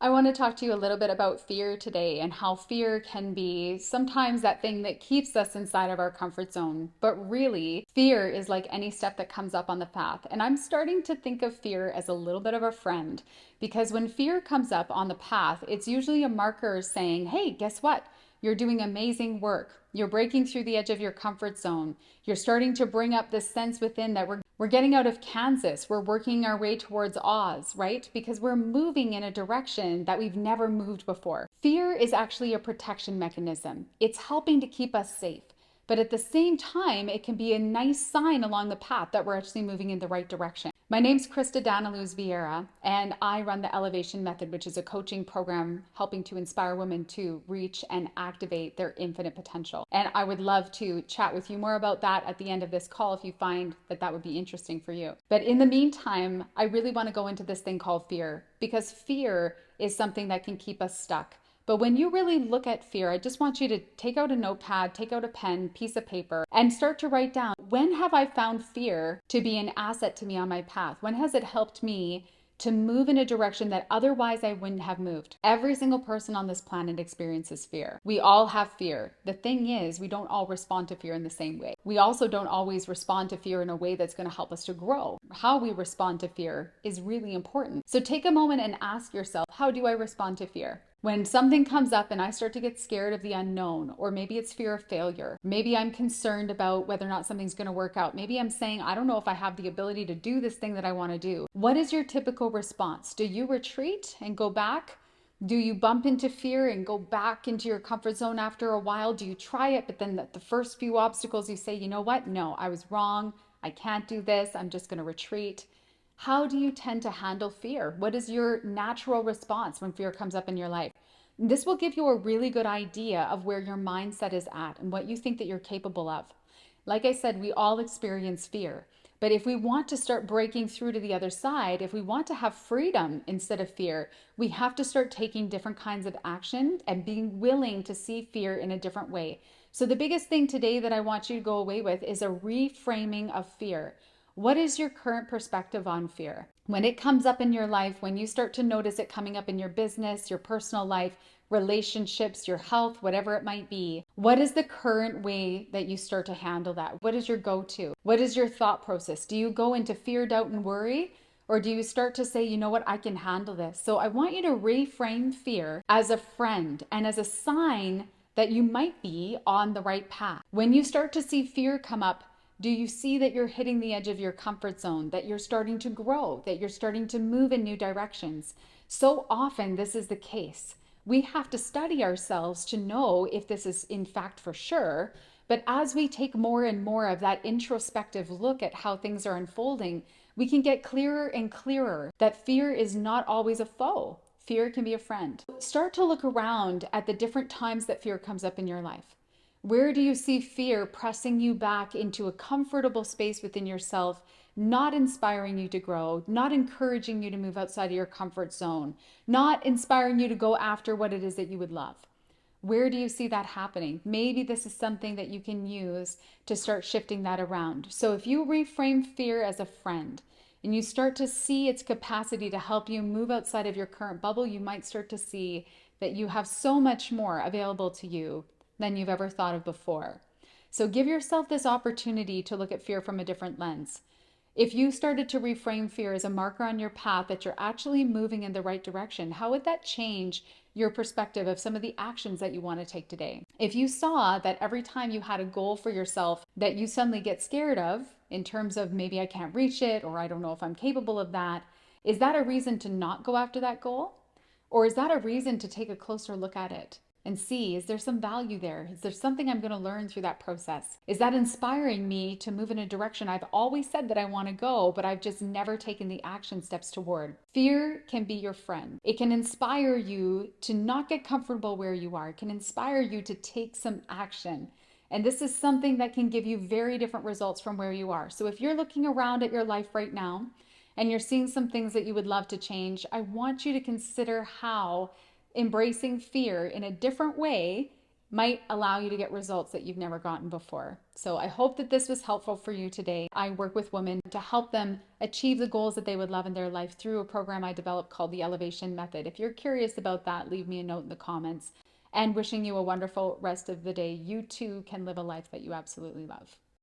I want to talk to you a little bit about fear today and how fear can be sometimes that thing that keeps us inside of our comfort zone. But really, fear is like any step that comes up on the path. And I'm starting to think of fear as a little bit of a friend because when fear comes up on the path, it's usually a marker saying, hey, guess what? You're doing amazing work. You're breaking through the edge of your comfort zone. You're starting to bring up this sense within that we're getting out of Kansas. We're working our way towards Oz, right? Because we're moving in a direction that we've never moved before. Fear is actually a protection mechanism. It's helping to keep us safe. But at the same time, it can be a nice sign along the path that we're actually moving in the right direction. My name's Krista Daneluz Vieira, and I run the Elevation Method, which is a coaching program helping to inspire women to reach and activate their infinite potential. And I would love to chat with you more about that at the end of this call if you find that that would be interesting for you. But in the meantime, I really want to go into this thing called fear, because fear is something that can keep us stuck. But when you really look at fear, I just want you to take out a notepad, take out a pen, piece of paper, and start to write down, when have I found fear to be an asset to me on my path? When has it helped me to move in a direction that otherwise I wouldn't have moved? Every single person on this planet experiences fear. We all have fear. The thing is, we don't all respond to fear in the same way. We also don't always respond to fear in a way that's going to help us to grow. How we respond to fear is really important. So take a moment and ask yourself, how do I respond to fear? When something comes up and I start to get scared of the unknown, or maybe it's fear of failure, maybe I'm concerned about whether or not something's going to work out, maybe I'm saying, I don't know if I have the ability to do this thing that I want to do. What is your typical response? Do you retreat and go back? Do you bump into fear and go back into your comfort zone after a while? Do you try it, but then the first few obstacles you say, you know what? No, I was wrong. I can't do this. I'm just going to retreat. How do you tend to handle fear? What is your natural response when fear comes up in your life? This will give you a really good idea of where your mindset is at and what you think that you're capable of. Like I said, we all experience fear. But if we want to start breaking through to the other side, if we want to have freedom instead of fear, we have to start taking different kinds of action and being willing to see fear in a different way. So the biggest thing today that I want you to go away with is a reframing of fear. What is your current perspective on fear? When it comes up in your life, when you start to notice it coming up in your business, your personal life, relationships, your health, whatever it might be, what is the current way that you start to handle that? What is your go-to? What is your thought process? Do you go into fear, doubt, and worry? Or do you start to say, you know what, I can handle this? So I want you to reframe fear as a friend and as a sign that you might be on the right path. When you start to see fear come up, do you see that you're hitting the edge of your comfort zone, that you're starting to grow, that you're starting to move in new directions? So often this is the case. We have to study ourselves to know if this is in fact for sure. But as we take more and more of that introspective look at how things are unfolding, we can get clearer and clearer that fear is not always a foe. Fear can be a friend. Start to look around at the different times that fear comes up in your life. Where do you see fear pressing you back into a comfortable space within yourself, not inspiring you to grow, not encouraging you to move outside of your comfort zone, not inspiring you to go after what it is that you would love? Where do you see that happening? Maybe this is something that you can use to start shifting that around. So if you reframe fear as a friend and you start to see its capacity to help you move outside of your current bubble, you might start to see that you have so much more available to you than you've ever thought of before. So give yourself this opportunity to look at fear from a different lens. If you started to reframe fear as a marker on your path that you're actually moving in the right direction, how would that change your perspective of some of the actions that you want to take today? If you saw that every time you had a goal for yourself that you suddenly get scared of, in terms of maybe I can't reach it, or I don't know if I'm capable of that, is that a reason to not go after that goal? Or is that a reason to take a closer look at it and see, is there some value there? Is there something I'm going to learn through that process? Is that inspiring me to move in a direction I've always said that I want to go, but I've just never taken the action steps toward? Fear can be your friend. It can inspire you to not get comfortable where you are. It can inspire you to take some action. And this is something that can give you very different results from where you are. So if you're looking around at your life right now and you're seeing some things that you would love to change, I want you to consider how embracing fear in a different way might allow you to get results that you've never gotten before. So I hope that this was helpful for you today. I work with women to help them achieve the goals that they would love in their life through a program I developed called the Elevation Method. If you're curious about that, leave me a note in the comments. And wishing you a wonderful rest of the day. You too can live a life that you absolutely love.